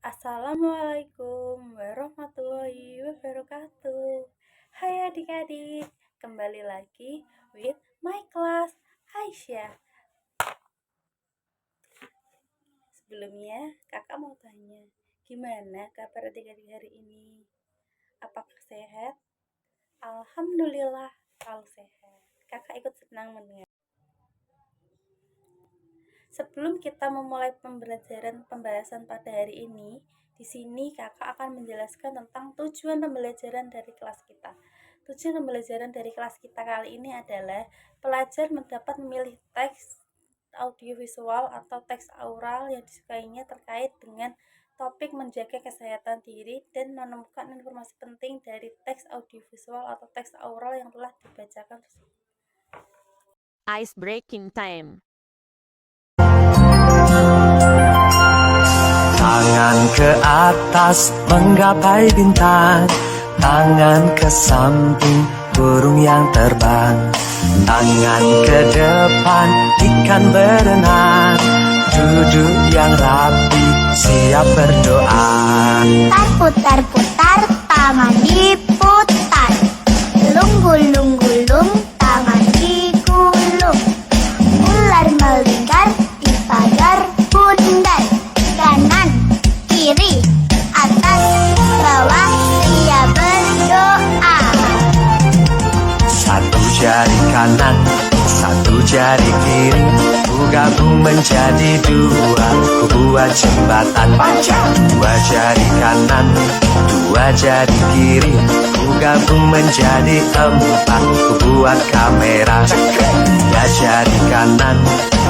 Assalamualaikum warahmatullahi wabarakatuh. Hai adik-adik, kembali lagi with my class Aisyah. Sebelumnya kakak mau tanya, gimana kabar adik-adik hari ini? Apakah sehat? Alhamdulillah kalau sehat. Kakak ikut senang mendengar. Sebelum kita memulai pembahasan pada hari ini, di sini kakak akan menjelaskan tentang tujuan pembelajaran dari kelas kita. Tujuan pembelajaran dari kelas kita kali ini adalah pelajar dapat memilih teks audiovisual atau teks aural yang disukainya terkait dengan topik menjaga kesehatan diri dan menemukan informasi penting dari teks audiovisual atau teks aural yang telah dibacakan tersebut. Ice breaking time. Tangan ke atas menggapai bintang, tangan ke samping burung yang terbang, tangan ke depan ikan berenang, duduk yang rapi siap berdoa. Putar-putar, tangan diputar, gulung-gulung, tangan digulung, ular melingkar di pagar bundar, kanan, kiri, atas, bawah, siap berdoa. Satu jari kanan, satu jari kiri, ku gabung menjadi dua, ku buat jembatan. Dua jari kanan, dua jari kiri, ku gabung menjadi empat, ku buat kamera. Tiga jari kanan,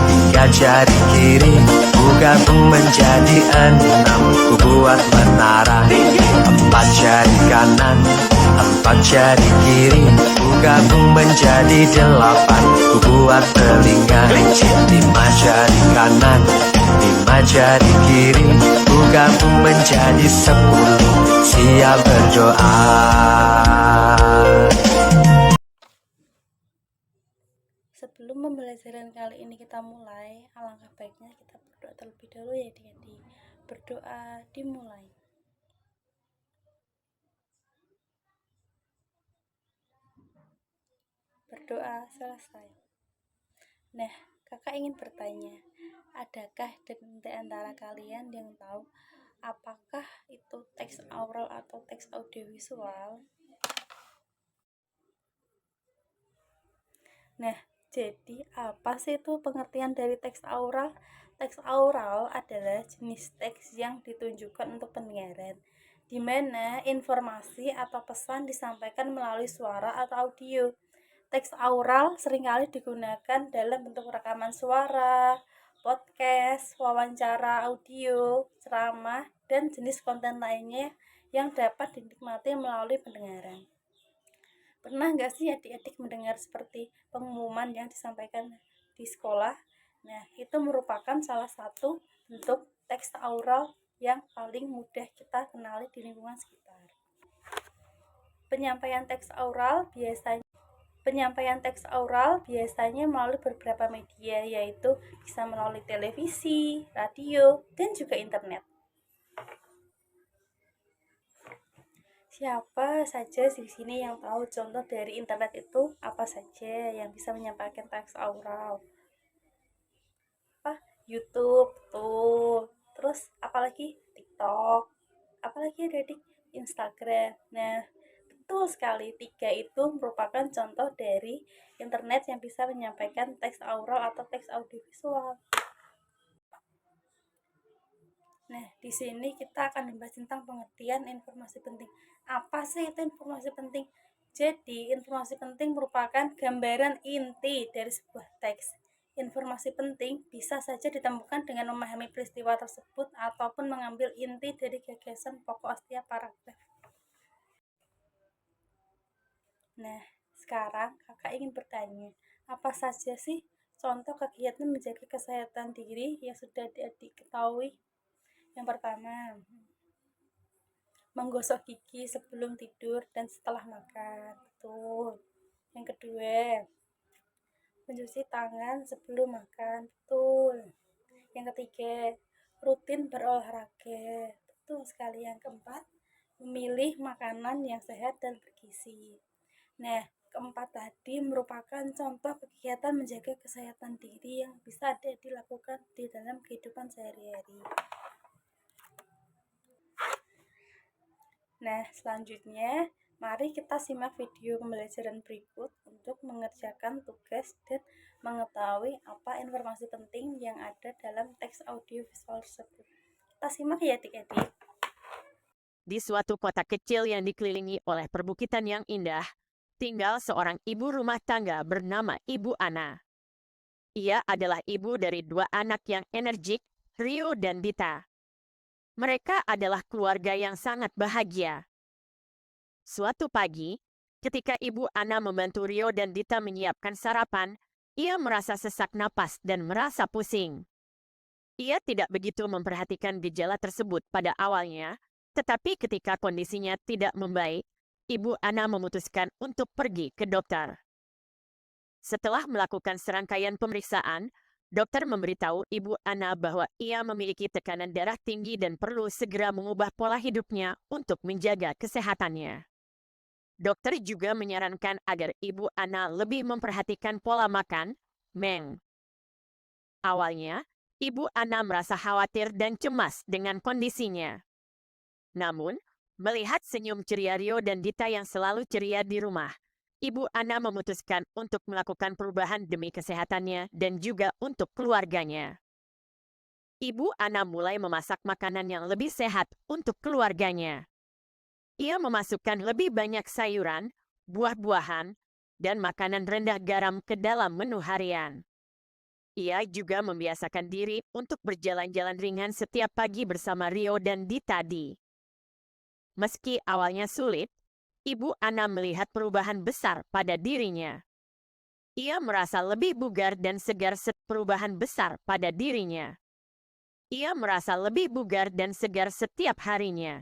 tiga jari kiri, ku gabung menjadi enam, ku buat menara. Empat jari kanan, empat jari kiri, ku gabung menjadi delapan, ku buat telinga. Lima jari kanan, lima jari kiri, ku gabung menjadi 10, siap berdoa. Sebelum pembelajaran kali ini kita mulai, alangkah baiknya kita berdoa terlebih dahulu ya adik-adik. Berdoa dimulai. Berdoa selesai. Nah, kakak ingin bertanya, adakah di antara kalian yang tahu apakah itu teks aural atau teks audiovisual? Nah, jadi apa sih itu pengertian dari teks aural? Teks aural adalah jenis teks yang ditunjukkan untuk pendengaran, di mana informasi atau pesan disampaikan melalui suara atau audio. Teks aural seringkali digunakan dalam bentuk rekaman suara, podcast, wawancara audio, ceramah, dan jenis konten lainnya yang dapat dinikmati melalui pendengaran. Pernah nggak sih adik-adik mendengar seperti pengumuman yang disampaikan di sekolah? Nah, itu merupakan salah satu bentuk teks aural yang paling mudah kita kenali di lingkungan sekitar. Penyampaian teks aural biasanya melalui beberapa media, yaitu bisa melalui televisi, radio, dan juga internet. Siapa saja di sini yang tahu contoh dari internet itu apa saja yang bisa menyampaikan teks aural? YouTube tuh, terus apalagi TikTok, apalagi ada di Instagram. Nah, betul sekali, 3 itu merupakan contoh dari internet yang bisa menyampaikan teks aural atau teks audiovisual. Nah, di sini kita akan membahas tentang pengertian informasi penting. Apa sih itu informasi penting? Jadi, informasi penting merupakan gambaran inti dari sebuah teks. Informasi penting bisa saja ditemukan dengan memahami peristiwa tersebut ataupun mengambil inti dari gagasan pokok setiap paragraf. Nah, sekarang kakak ingin bertanya, apa saja sih contoh kegiatan menjaga kesehatan diri yang sudah adik ketahui. Yang pertama, menggosok gigi sebelum tidur dan setelah makan. Betul. Yang kedua, mencuci tangan sebelum makan. Betul. Yang ketiga, rutin berolahraga. Betul sekali. Yang keempat, memilih makanan yang sehat dan bergizi. Nah, keempat tadi merupakan contoh kegiatan menjaga kesehatan diri yang bisa dilakukan di dalam kehidupan sehari-hari. Nah, selanjutnya mari kita simak video pembelajaran berikut untuk mengerjakan tugas dan mengetahui apa informasi penting yang ada dalam teks audio visual tersebut. Kita simak ya adik-adik. Di suatu kota kecil yang dikelilingi oleh perbukitan yang indah, tinggal seorang ibu rumah tangga bernama Ibu Ana. Ia adalah ibu dari 2 anak yang energik, Rio dan Dita. Mereka adalah keluarga yang sangat bahagia. Suatu pagi, ketika Ibu Ana membantu Rio dan Dita menyiapkan sarapan, ia merasa sesak napas dan merasa pusing. Ia tidak begitu memperhatikan gejala tersebut pada awalnya, tetapi ketika kondisinya tidak membaik, Ibu Ana memutuskan untuk pergi ke dokter. Setelah melakukan serangkaian pemeriksaan, dokter memberitahu Ibu Ana bahwa ia memiliki tekanan darah tinggi dan perlu segera mengubah pola hidupnya untuk menjaga kesehatannya. Dokter juga menyarankan agar Ibu Ana lebih memperhatikan pola makan, Meng. Awalnya, Ibu Ana merasa khawatir dan cemas dengan kondisinya. Namun, melihat senyum ceria Rio dan Dita yang selalu ceria di rumah, Ibu Ana memutuskan untuk melakukan perubahan demi kesehatannya dan juga untuk keluarganya. Ibu Ana mulai memasak makanan yang lebih sehat untuk keluarganya. Ia memasukkan lebih banyak sayuran, buah-buahan, dan makanan rendah garam ke dalam menu harian. Ia juga membiasakan diri untuk berjalan-jalan ringan setiap pagi bersama Rio dan Dita. Meski awalnya sulit, Ibu Ana melihat perubahan besar pada dirinya. Ia merasa lebih bugar dan segar perubahan besar pada dirinya. Ia merasa lebih bugar dan segar setiap harinya.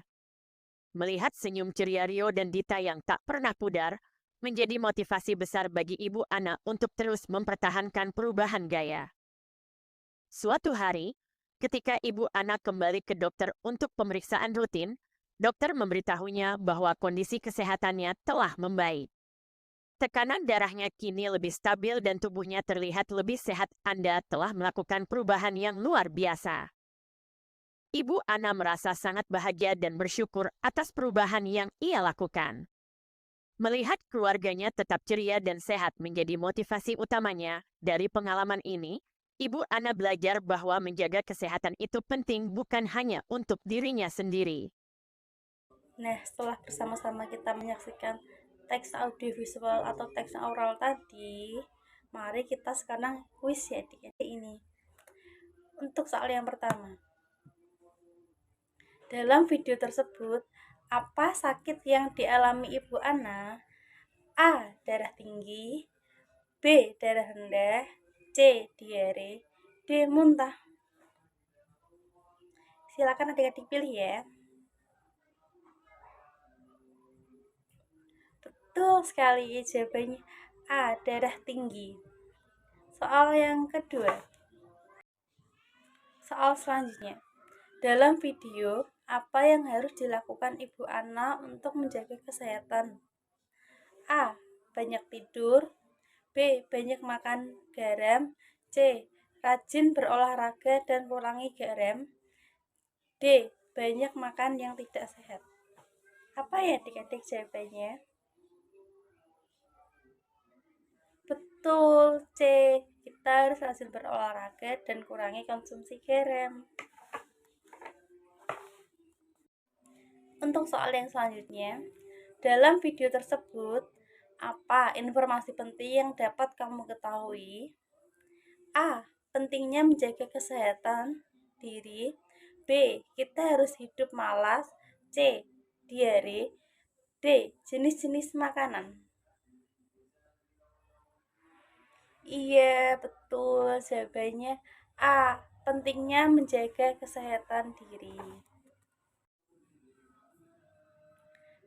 Melihat senyum ceria Rio dan Dita yang tak pernah pudar, menjadi motivasi besar bagi Ibu Ana untuk terus mempertahankan perubahan gaya. Suatu hari, ketika Ibu Ana kembali ke dokter untuk pemeriksaan rutin, dokter memberitahunya bahwa kondisi kesehatannya telah membaik. Tekanan darahnya kini lebih stabil dan tubuhnya terlihat lebih sehat. Anda telah melakukan perubahan yang luar biasa. Ibu Ana merasa sangat bahagia dan bersyukur atas perubahan yang ia lakukan. Melihat keluarganya tetap ceria dan sehat menjadi motivasi utamanya. Dari pengalaman ini, Ibu Ana belajar bahwa menjaga kesehatan itu penting bukan hanya untuk dirinya sendiri. Nah, setelah bersama-sama kita menyaksikan teks audiovisual atau teks oral tadi, mari kita sekarang kuis ya adik-adik ini. Untuk soal yang pertama, dalam video tersebut, apa sakit yang dialami Ibu Ana? A. Darah tinggi, B. Darah rendah, C. Diare, D. Muntah. Silakan adik-adik pilih ya. Betul sekali, jawabannya A. Darah tinggi. Soal yang kedua. Soal selanjutnya. Dalam video, apa yang harus dilakukan Ibu Ana untuk menjaga kesehatan? A. Banyak tidur, B. Banyak makan garam, C. Rajin berolahraga dan kurangi garam, D. Banyak makan yang tidak sehat. Apa ya adik-adik jawabannya? Betul, C. Kita harus rajin berolahraga dan kurangi konsumsi garam. Untuk soal yang selanjutnya, dalam video tersebut, apa informasi penting yang dapat kamu ketahui? A. Pentingnya menjaga kesehatan diri. B. Kita harus hidup malas. C. Diare. D. Jenis-jenis makanan. Iya, betul. Betul, jawabannya A. Pentingnya menjaga kesehatan diri.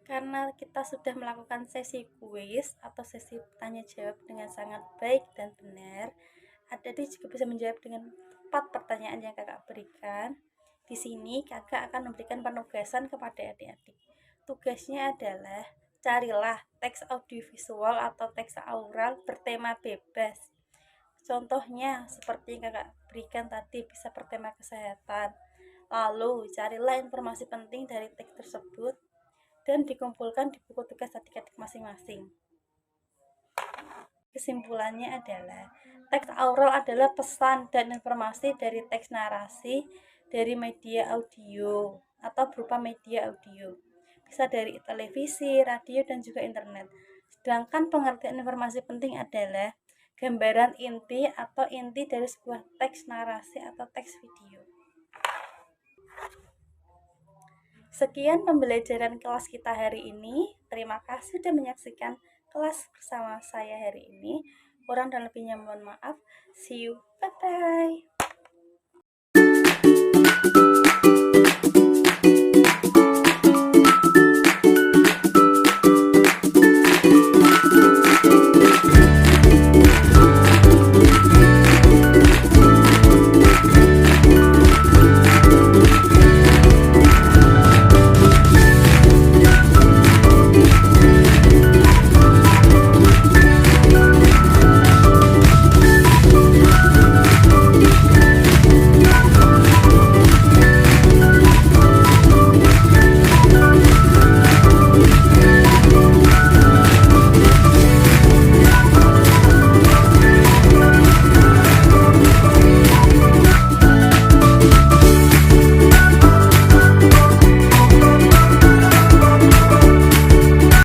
Karena kita sudah melakukan sesi kuis atau sesi tanya jawab dengan sangat baik dan benar, adik-adik juga bisa menjawab dengan tepat pertanyaan yang kakak berikan. Di sini kakak akan memberikan penugasan kepada adik-adik. Tugasnya adalah carilah teks audiovisual atau teks aural bertema bebas. Contohnya seperti yang kakak berikan tadi, bisa bertema kesehatan. Lalu carilah informasi penting dari teks tersebut dan dikumpulkan di buku tugas adik-adik masing-masing. Kesimpulannya adalah teks aural adalah pesan dan informasi dari teks narasi dari media audio atau berupa media audio. Bisa dari televisi, radio, dan juga internet. Sedangkan pengertian informasi penting adalah gambaran inti atau inti dari sebuah teks narasi atau teks video. Sekian pembelajaran kelas kita hari ini. Terima kasih sudah menyaksikan kelas bersama saya hari ini. Kurang dan lebihnya mohon maaf. See you. Bye-bye.